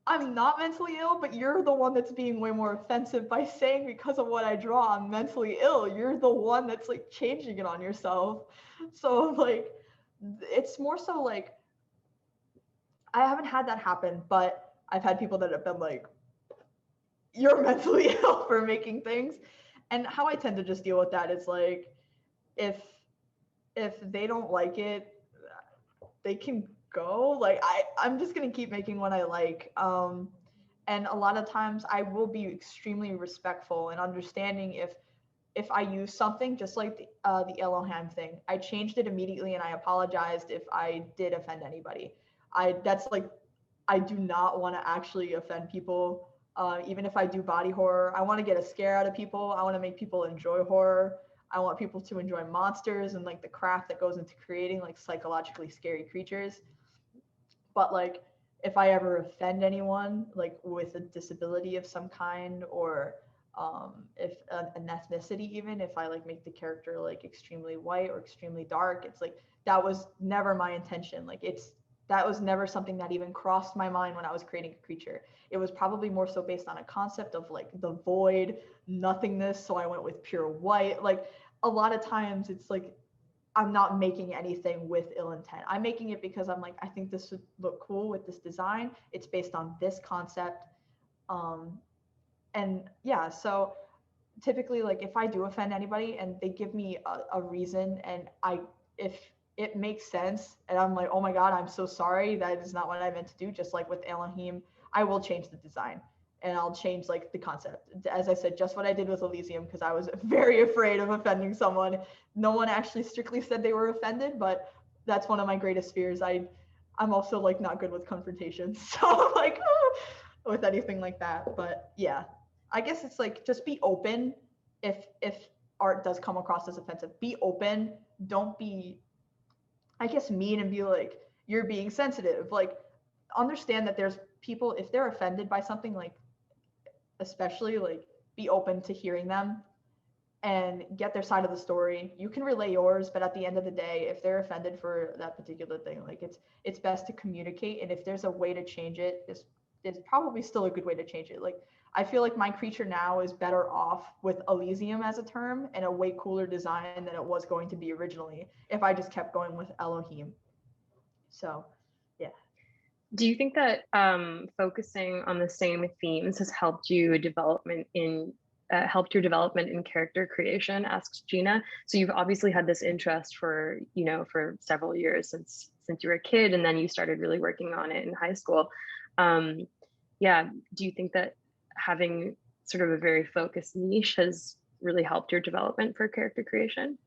I'm not mentally ill, but you're the one that's being way more offensive by saying because of what I draw, I'm mentally ill. You're the one that's like changing it on yourself. So like, it's more so like, I haven't had that happen, but I've had people that have been like, you're mentally ill for making things. And how I tend to just deal with that is like, if they don't like it, they can go. Like I'm just gonna keep making what I like. And a lot of times I will be extremely respectful and understanding if I use something, just like the Elohim thing. I changed it immediately and I apologized if I did offend anybody. I do not want to actually offend people. Even if I do body horror, I want to get a scare out of people. I want to make people enjoy horror. I want people to enjoy monsters and like the craft that goes into creating like psychologically scary creatures. But like, if I ever offend anyone like with a disability of some kind, or if an ethnicity, even if I like make the character like extremely white or extremely dark, it's like that was never my intention. Like that was never something that even crossed my mind when I was creating a creature. It was probably more so based on a concept of like the void, nothingness. So I went with pure white. Like a lot of times it's like, I'm not making anything with ill intent. I'm making it because I'm like, I think this would look cool with this design. It's based on this concept. And yeah, so typically like if I do offend anybody and they give me a reason, and if it makes sense and I'm like, oh my God, I'm so sorry, that is not what I meant to do. Just like with Elohim, I will change the design and I'll change like the concept. As I said, just what I did with Elysium, because I was very afraid of offending someone. No one actually strictly said they were offended, but that's one of my greatest fears. I'm also like not good with confrontation. So like with anything like that. But yeah, I guess it's like, just be open. If art does come across as offensive, be open. Don't be, I guess, mean and be like, you're being sensitive. Like, understand that there's people, if they're offended by something, like, especially like, be open to hearing them and get their side of the story. You can relay yours, but at the end of the day, if they're offended for that particular thing, like it's best to communicate. And if there's a way to change it, there's probably still a good way to change it. Like, I feel like my creature now is better off with Elysium as a term and a way cooler design than it was going to be originally if I just kept going with Elohim. So, yeah. Do you think that focusing on the same themes has helped you development in helped your development in character creation? Asked Gina. So you've obviously had this interest for, for several years since you were a kid, and then you started really working on it in high school. Yeah, do you think that having sort of a very focused niche has really helped your development for character creation?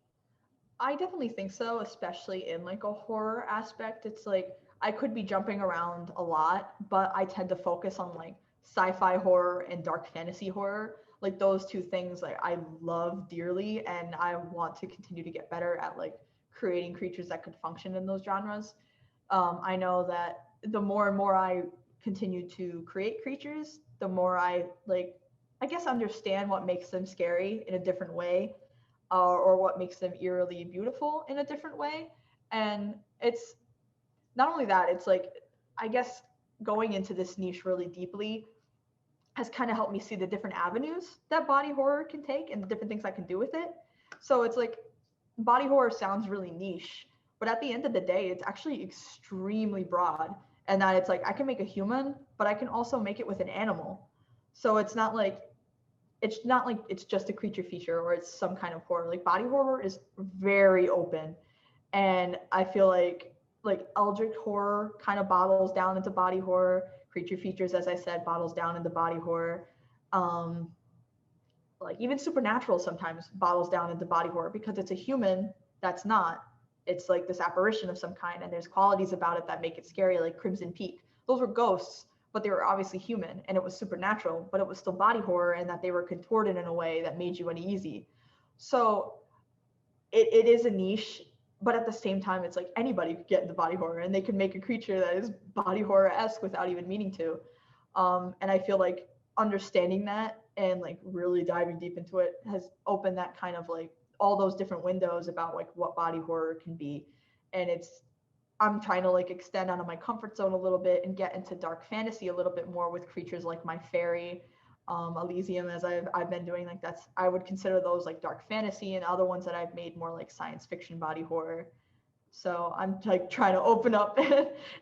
I definitely think so, especially in like a horror aspect. It's like I could be jumping around a lot, but I tend to focus on like sci-fi horror and dark fantasy horror. Like those two things like I love dearly, and I want to continue to get better at like creating creatures that could function in those genres. I know that the more and more I continue to create creatures, the more I like, I guess, understand what makes them scary in a different way, or what makes them eerily beautiful in a different way. And it's not only that, it's like, I guess going into this niche really deeply has kind of helped me see the different avenues that body horror can take and the different things I can do with it. So it's like body horror sounds really niche, but at the end of the day, it's actually extremely broad. And that it's like I can make a human, but I can also make it with an animal. So it's not like it's just a creature feature or it's some kind of horror. Like body horror is very open, and I feel like eldritch horror kind of bottles down into body horror. Creature features, as I said, bottles down into body horror. Um, like even supernatural sometimes bottles down into body horror because it's a human that's not. It's like this apparition of some kind, and there's qualities about it that make it scary, like Crimson Peak. Those were ghosts, but they were obviously human, and it was supernatural, but it was still body horror, and that they were contorted in a way that made you uneasy. So it is a niche, but at the same time, it's like anybody could get into body horror, and they can make a creature that is body horror-esque without even meaning to. And I feel like understanding that and like really diving deep into it has opened that kind of like all those different windows about like what body horror can be. And I'm trying to like extend out of my comfort zone a little bit and get into dark fantasy a little bit more with creatures like my fairy, Elysium, as I've been doing. Like I would consider those like dark fantasy, and other ones that I've made more like science fiction body horror. So I'm like trying to open up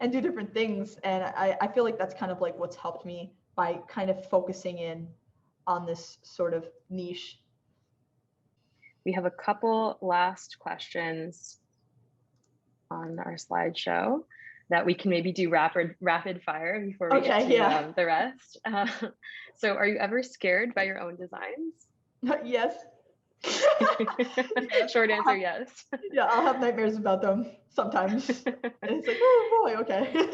and do different things. And I feel like that's kind of like what's helped me by kind of focusing in on this sort of niche. We have a couple last questions on our slideshow that we can maybe do rapid fire before we get to the rest. So are you ever scared by your own designs? Yes. Short answer, yes. Yeah, I'll have nightmares about them sometimes. And it's like, oh boy, okay.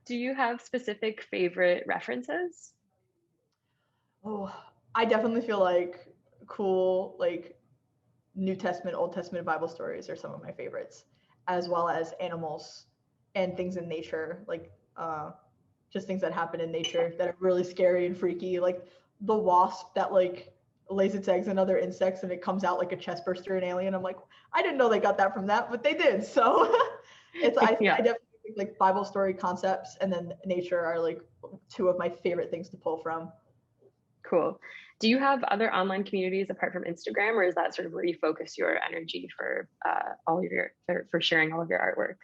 Do you have specific favorite references? Oh, I definitely feel like cool, like New Testament, Old Testament Bible stories are some of my favorites, as well as animals and things in nature, like just things that happen in nature that are really scary and freaky, like the wasp that like lays its eggs in other insects and it comes out like a chest burster and alien. I'm like, I didn't know they got that from that, but they did. So I definitely think like Bible story concepts and then nature are like two of my favorite things to pull from. Cool. Do you have other online communities apart from Instagram, or is that sort of where you focus your energy for all of your for sharing all of your artwork?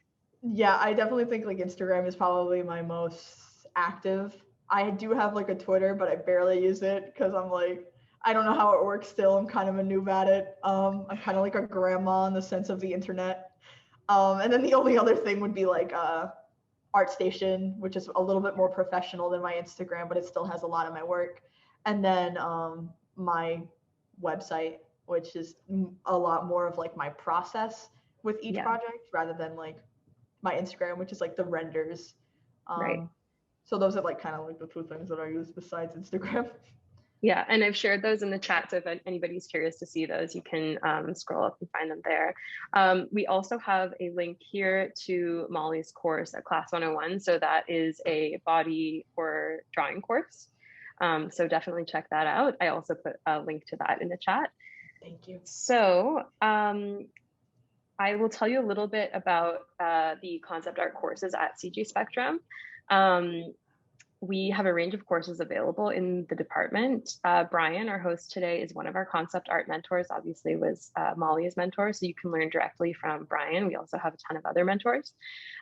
Yeah, I definitely think like Instagram is probably my most active. I do have like a Twitter, but I barely use it because I'm like, I don't know how it works still. I'm kind of a noob at it. I'm kind of like a grandma in the sense of the internet. And then the only other thing would be like ArtStation, which is a little bit more professional than my Instagram, but it still has a lot of my work. And then my website, which is a lot more of like my process with each project rather than like my Instagram, which is like the renders. Right. So those are like kind of like the two things that I use besides Instagram. Yeah, and I've shared those in the chat, so if anybody's curious to see those, you can scroll up and find them there. We also have a link here to Molly's course at Class 101, so that is a body horror drawing course. So definitely check that out. I also put a link to that in the chat. Thank you. So I will tell you a little bit about the concept art courses at CG Spectrum. We have a range of courses available in the department. Brian, our host today, is one of our concept art mentors, obviously was Molly's mentor, so you can learn directly from Brian. We also have a ton of other mentors.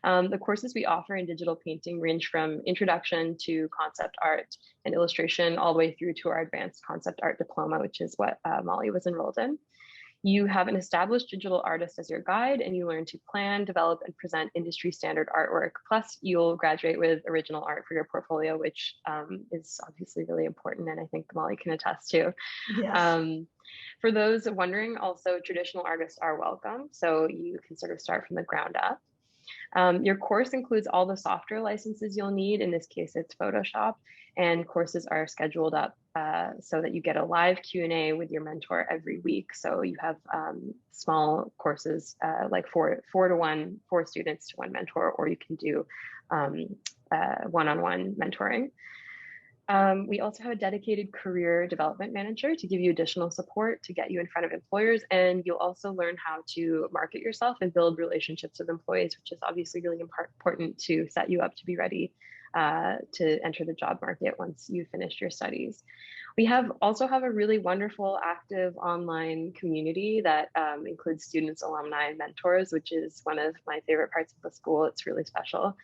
The courses we offer in digital painting range from introduction to concept art and illustration all the way through to our advanced concept art diploma, which is what Molly was enrolled in. You have an established digital artist as your guide, and you learn to plan, develop, and present industry standard artwork. Plus, you'll graduate with original art for your portfolio, which is obviously really important, and I think Molly can attest to. Yes. For those wondering, also traditional artists are welcome, so you can sort of start from the ground up. Your course includes all the software licenses you'll need. In this case, it's Photoshop, and courses are scheduled up so that you get a live Q&A with your mentor every week. So you have small courses like four students to one mentor, or you can do one-on-one mentoring. We also have a dedicated career development manager to give you additional support to get you in front of employers. And you'll also learn how to market yourself and build relationships with employees, which is obviously really important to set you up to be ready to enter the job market once you've finished your studies. We also have a really wonderful active online community that includes students, alumni, and mentors, which is one of my favorite parts of the school. It's really special.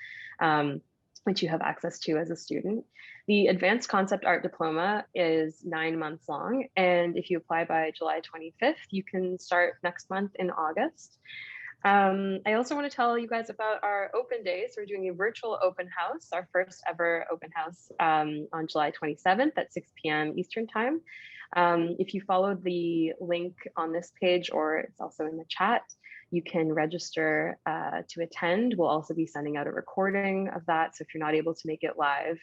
Which you have access to as a student. The Advanced Concept Art Diploma is 9 months long, and if you apply by July 25th, you can start next month in August. I also want to tell you guys about our open days. We're doing a virtual open house, our first ever open house on July 27th at 6 p.m. Eastern Time. If you follow the link on this page, or it's also in the chat, you can register to attend. We'll also be sending out a recording of that. So if you're not able to make it live,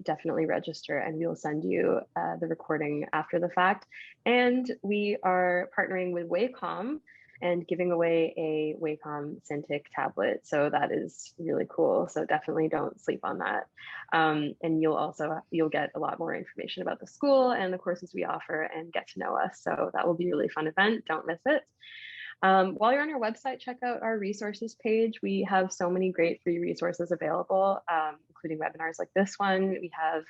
definitely register and we'll send you the recording after the fact. And we are partnering with Wacom and giving away a Wacom Cintiq tablet. So that is really cool. So definitely don't sleep on that. And you'll get a lot more information about the school and the courses we offer and get to know us. So that will be a really fun event. Don't miss it. While you're on our website, check out our resources page. We have so many great free resources available, including webinars like this one. We have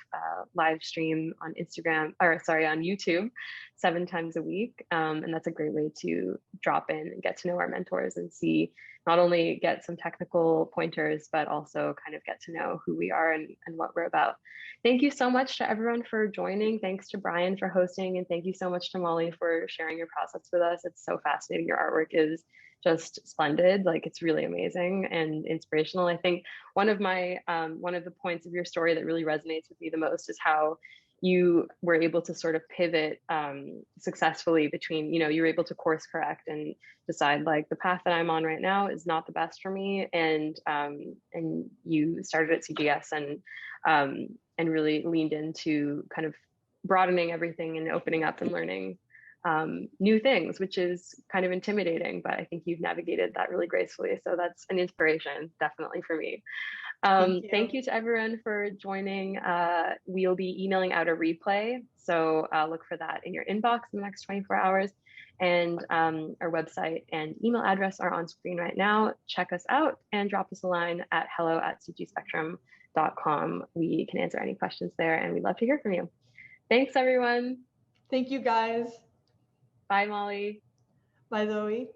live stream on on YouTube 7 times a week. And that's a great way to drop in and get to know our mentors and see, not only get some technical pointers, but also kind of get to know who we are and what we're about. Thank you so much to everyone for joining. Thanks to Brian for hosting. And thank you so much to Molly for sharing your process with us. It's so fascinating. Your artwork is just splendid. Like, it's really amazing and inspirational. I think one of the points of your story that really resonates with me the most is how you were able to sort of pivot successfully between, you were able to course correct and decide, like, the path that I'm on right now is not the best for me. And you started at CGS and really leaned into kind of broadening everything and opening up and learning new things, which is kind of intimidating, but I think you've navigated that really gracefully. So that's an inspiration, definitely, for me. Thank you to everyone for joining. We'll be emailing out a replay, so look for that in your inbox in the next 24 hours. And our website and email address are on screen right now. Check us out and drop us a line at hello@cgspectrum.com. We can answer any questions there, and we'd love to hear from you. Thanks, everyone. Thank you, guys. Bye, Molly. Bye, Zoe.